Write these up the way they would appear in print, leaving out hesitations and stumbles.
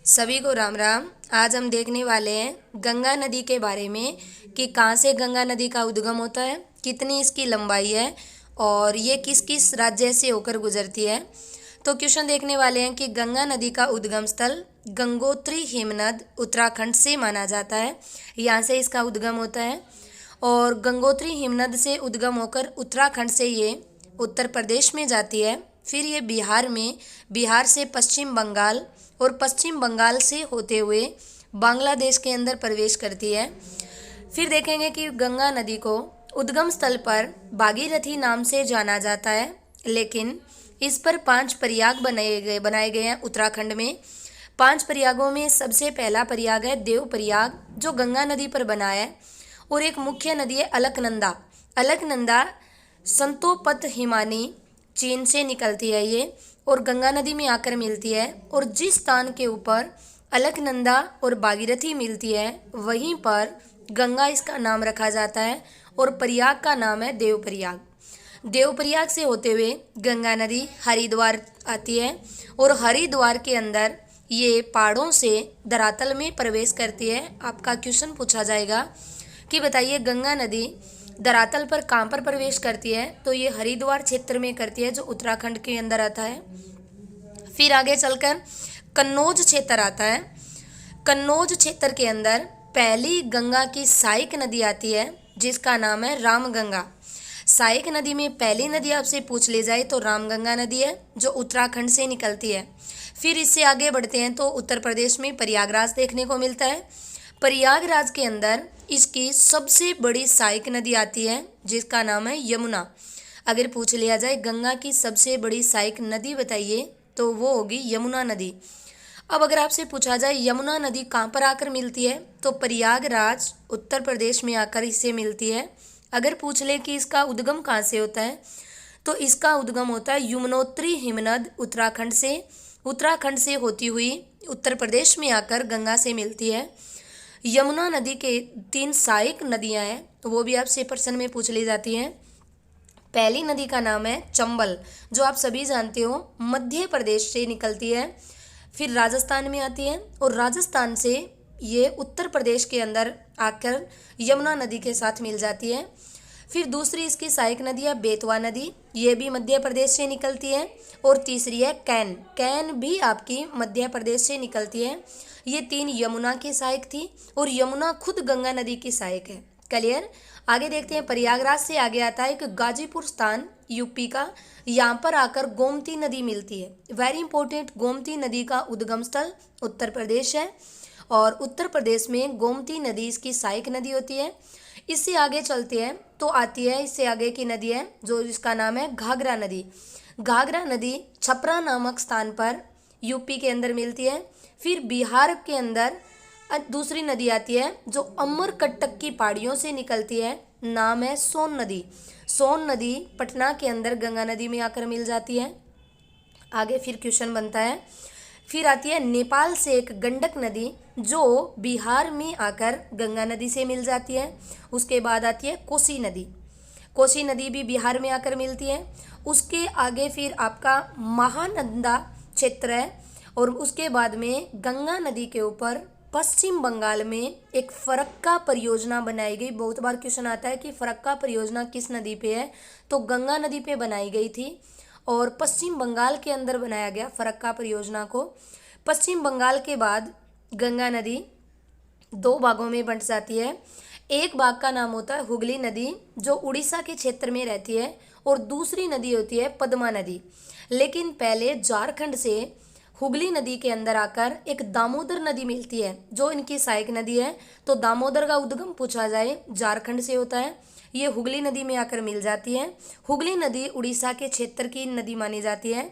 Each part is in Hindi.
सभी को राम राम। आज हम देखने वाले हैं गंगा नदी के बारे में कि कहाँ से गंगा नदी का उद्गम होता है, कितनी इसकी लंबाई है और ये किस किस राज्य से होकर गुजरती है। तो क्वेश्चन देखने वाले हैं कि गंगा नदी का उद्गम स्थल गंगोत्री हिमनद उत्तराखंड से माना जाता है। यहाँ से इसका उद्गम होता है और गंगोत्री हिमनद से उद्गम होकर उत्तराखंड से ये उत्तर प्रदेश में जाती है। फिर ये बिहार से पश्चिम बंगाल और पश्चिम बंगाल से होते हुए बांग्लादेश के अंदर प्रवेश करती है। फिर देखेंगे कि गंगा नदी को उद्गम स्थल पर भागीरथी नाम से जाना जाता है, लेकिन इस पर 5 प्रयाग बनाए गए हैं उत्तराखंड में। 5 प्रयागों में सबसे पहला प्रयाग है देव प्रयाग, जो गंगा नदी पर बना है। और एक मुख्य नदी है अलकनंदा। अलकनंदा संतोपत हिमानी चीन से निकलती है ये और गंगा नदी में आकर मिलती है। और जिस स्थान के ऊपर अलकनंदा और भागीरथी मिलती है वहीं पर गंगा इसका नाम रखा जाता है और प्रयाग का नाम है देवप्रयाग। देवप्रयाग से होते हुए गंगा नदी हरिद्वार आती है और हरिद्वार के अंदर ये पहाड़ों से धरातल में प्रवेश करती है। आपका क्वेश्चन पूछा जाएगा कि बताइए गंगा नदी धरातल पर कहाँ पर प्रवेश करती है, तो ये हरिद्वार क्षेत्र में करती है जो उत्तराखंड के अंदर आता है। फिर आगे चलकर कन्नौज क्षेत्र आता है। कन्नौज क्षेत्र के अंदर पहली गंगा की सहायक नदी आती है जिसका नाम है रामगंगा। सहायक नदी में पहली नदी आपसे पूछ ली जाए तो रामगंगा नदी है जो उत्तराखंड से निकलती है। फिर इससे आगे बढ़ते हैं तो उत्तर प्रदेश में प्रयागराज देखने को मिलता है। प्रयागराज के अंदर इसकी सबसे बड़ी सहायक नदी आती है जिसका नाम है यमुना। अगर पूछ लिया जाए गंगा की सबसे बड़ी सहायक नदी बताइए तो वो होगी यमुना नदी। अब अगर आपसे पूछा जाए यमुना नदी कहाँ पर आकर मिलती है तो प्रयागराज उत्तर प्रदेश में आकर इससे मिलती है। अगर पूछ ले कि इसका उद्गम कहाँ से होता है तो इसका उद्गम होता है यमुनोत्री हिमनद उत्तराखंड से होती हुई उत्तर प्रदेश में आकर गंगा से मिलती है। यमुना नदी के 3 सहायक नदियां हैं तो वो भी आपसे प्रश्न में पूछ ली जाती हैं। पहली नदी का नाम है चंबल, जो आप सभी जानते हो मध्य प्रदेश से निकलती है, फिर राजस्थान में आती है और राजस्थान से ये उत्तर प्रदेश के अंदर आकर यमुना नदी के साथ मिल जाती है। फिर दूसरी इसकी सहायक नदी है बेतवा नदी, ये भी मध्य प्रदेश से निकलती है। और तीसरी है कैन, कैन भी आपकी मध्य प्रदेश से निकलती है। ये 3 यमुना की सहायक थी और यमुना खुद गंगा नदी की सहायक है। क्लियर। आगे देखते हैं प्रयागराज से आगे आता है कि गाजीपुर स्थान यूपी का, यहाँ पर आकर गोमती नदी मिलती है। वेरी इंपॉर्टेंट, गोमती नदी का उद्गम स्थल उत्तर प्रदेश है और उत्तर प्रदेश में गोमती नदी इसकी सहायक नदी होती है। इससे आगे चलते हैं तो आती है, इससे आगे की नदी है जो इसका नाम है घाघरा नदी। घाघरा नदी छपरा नामक स्थान पर यूपी के अंदर मिलती है। फिर बिहार के अंदर दूसरी नदी आती है जो अमरकंटक की पहाड़ियों से निकलती है, नाम है सोन नदी। सोन नदी पटना के अंदर गंगा नदी में आकर मिल जाती है। आगे फिर क्वेश्चन बनता है। फिर आती है नेपाल से एक गंडक नदी जो बिहार में आकर गंगा नदी से मिल जाती है। उसके बाद आती है कोसी नदी, कोसी नदी भी बिहार में आकर मिलती है। उसके आगे फिर आपका महानंदा क्षेत्र है और उसके बाद में गंगा नदी के ऊपर पश्चिम बंगाल में एक फरक्का परियोजना बनाई गई। बहुत बार क्वेश्चन आता है कि फरक्का परियोजना किस नदी पे है, तो गंगा नदी पे बनाई गई थी और पश्चिम बंगाल के अंदर बनाया गया फरक्का परियोजना को। पश्चिम बंगाल के बाद गंगा नदी 2 भागों में बंट जाती है। एक भाग का नाम होता है हुगली नदी जो उड़ीसा के क्षेत्र में रहती है और दूसरी नदी होती है पद्मा नदी। लेकिन पहले झारखंड से हुगली नदी के अंदर आकर एक दामोदर नदी मिलती है जो इनकी सहायक नदी है। तो दामोदर का उद्गम पूछा जाए झारखंड से होता है, ये हुगली नदी में आकर मिल जाती है। हुगली नदी उड़ीसा के क्षेत्र की नदी मानी जाती है।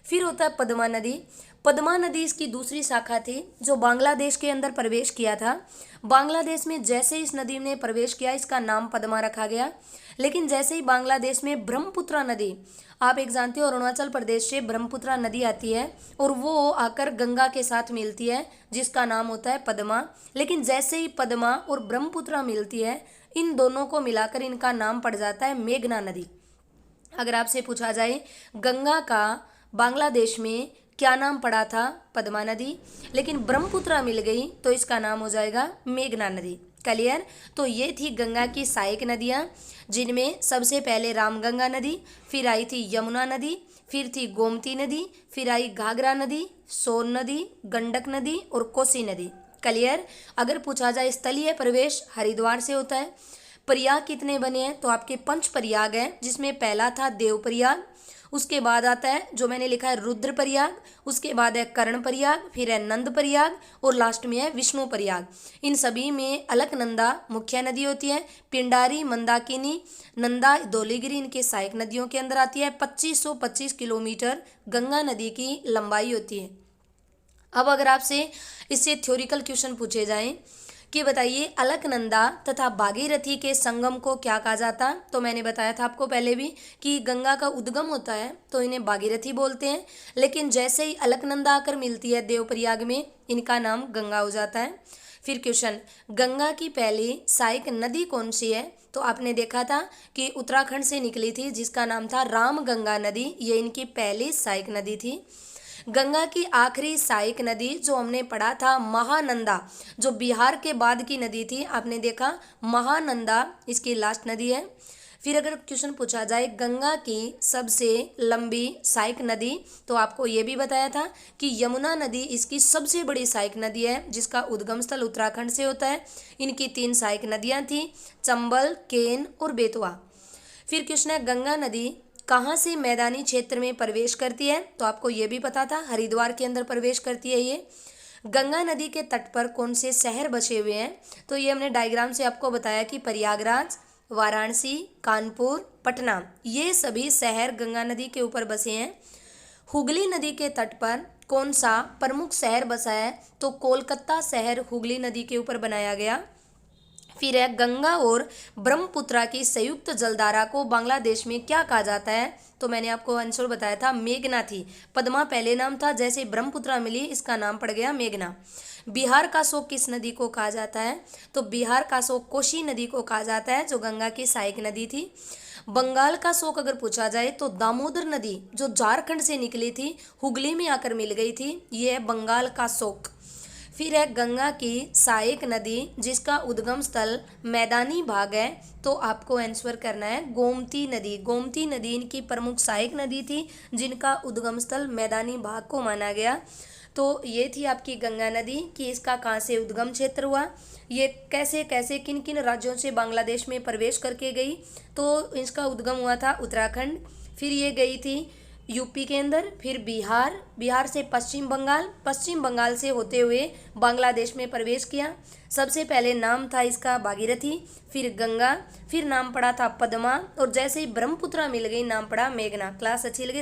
फिर होता है पद्मा नदी। पद्मा नदी इसकी दूसरी शाखा थी जो बांग्लादेश के अंदर प्रवेश किया था। बांग्लादेश में जैसे इस नदी ने प्रवेश किया इसका नाम पद्मा रखा गया। लेकिन जैसे ही बांग्लादेश में ब्रह्मपुत्रा नदी, आप एक जानते हो अरुणाचल प्रदेश से ब्रह्मपुत्रा नदी आती है और वो आकर गंगा के साथ मिलती है जिसका नाम होता है पद्मा। लेकिन जैसे ही पद्मा और ब्रह्मपुत्रा मिलती है इन दोनों को मिलाकर इनका नाम पड़ जाता है मेघना नदी। अगर आपसे पूछा जाए गंगा का बांग्लादेश में क्या नाम पड़ा था? पद्मा नदी। लेकिन ब्रह्मपुत्रा मिल गई तो इसका नाम हो जाएगा मेघना नदी। क्लियर? तो ये थी गंगा की सहायक नदियाँ, जिनमें सबसे पहले रामगंगा नदी, फिर आई थी यमुना नदी, फिर थी गोमती नदी, फिर आई घाघरा नदी, सोन नदी, गंडक नदी और कोसी नदी। क्लियर? अगर पूछा जाए स्थलीय प्रवेश हरिद्वार से होता है। प्रयाग कितने बने हैं? तो आपके 5 प्रयाग हैं, जिसमें पहला था देव प्रयाग, उसके बाद आता है जो मैंने लिखा है रुद्र प्रयाग, उसके बाद है कर्ण प्रयाग, फिर है नंद प्रयाग और लास्ट में है विष्णु प्रयाग। इन सभी में अलकनंदा मुख्य नदी होती है। पिंडारी, मंदाकिनी, नंदा, धौलीगिरी इनके सहायक नदियों के अंदर आती है। 2525 किलोमीटर गंगा नदी की लंबाई होती है। अब अगर आपसे इससे थ्योरिकल क्वेश्चन पूछे जाएं कि बताइए अलकनंदा तथा भागीरथी के संगम को क्या कहा जाता? तो मैंने बताया था आपको पहले भी कि गंगा का उद्गम होता है तो इन्हें भागीरथी बोलते हैं, लेकिन जैसे ही अलकनंदा आकर मिलती है देवप्रयाग में, इनका नाम गंगा हो जाता है। फिर क्वेश्चन, गंगा की पहली सहायक नदी कौन सी है? तो आपने देखा था कि उत्तराखंड से निकली थी, जिसका नाम था रामगंगा नदी। ये इनकी पहली सहायक नदी थी। गंगा की आखिरी सहायक नदी जो हमने पढ़ा था महानंदा, जो बिहार के बाद की नदी थी, आपने देखा महानंदा इसकी लास्ट नदी है। फिर अगर क्वेश्चन पूछा जाए गंगा की सबसे लंबी सहायक नदी, तो आपको ये भी बताया था कि यमुना नदी इसकी सबसे बड़ी सहायक नदी है, जिसका उद्गम स्थल उत्तराखंड से होता है। इनकी 3 सहायक नदियाँ थी, चंबल, केन और बेतवा। फिर क्वेश्चन है गंगा नदी कहाँ से मैदानी क्षेत्र में प्रवेश करती है? तो आपको ये भी पता था हरिद्वार के अंदर प्रवेश करती है ये। गंगा नदी के तट पर कौन से शहर बसे हुए हैं? तो ये हमने डायग्राम से आपको बताया कि प्रयागराज, वाराणसी, कानपुर, पटना, ये सभी शहर गंगा नदी के ऊपर बसे हैं। हुगली नदी के तट पर कौन सा प्रमुख शहर बसा है? तो कोलकाता शहर हुगली नदी के ऊपर बनाया गया। फिर है गंगा और ब्रह्मपुत्रा की संयुक्त जलधारा को बांग्लादेश में क्या कहा जाता है? तो मैंने आपको आंसर बताया था मेघना थी। पद्मा पहले नाम था, जैसे ब्रह्मपुत्रा मिली इसका नाम पड़ गया मेघना। बिहार का शोक किस नदी को कहा जाता है? तो बिहार का शोक कोसी नदी को कहा जाता है, जो गंगा की सहायक नदी थी। बंगाल का शोक अगर पूछा जाए तो दामोदर नदी जो झारखंड से निकली थी, हुगली में आकर मिल गई थी, ये है बंगाल का शोक। फिर है गंगा की सहायक नदी जिसका उद्गम स्थल मैदानी भाग है, तो आपको आंसर करना है गोमती नदी। गोमती नदी इनकी प्रमुख सहायक नदी थी, जिनका उद्गम स्थल मैदानी भाग को माना गया। तो ये थी आपकी गंगा नदी कि इसका कहाँ से उद्गम क्षेत्र हुआ, ये कैसे कैसे किन किन राज्यों से बांग्लादेश में प्रवेश करके गई। तो इसका उद्गम हुआ था उत्तराखंड, फिर ये गई थी यूपी के अंदर, फिर बिहार, बिहार से पश्चिम बंगाल, पश्चिम बंगाल से होते हुए बांग्लादेश में प्रवेश किया। सबसे पहले नाम था इसका भागीरथी, फिर गंगा, फिर नाम पड़ा था पद्मा, और जैसे ही ब्रह्मपुत्रा मिल गई नाम पड़ा मेघना। क्लास अच्छी लगी?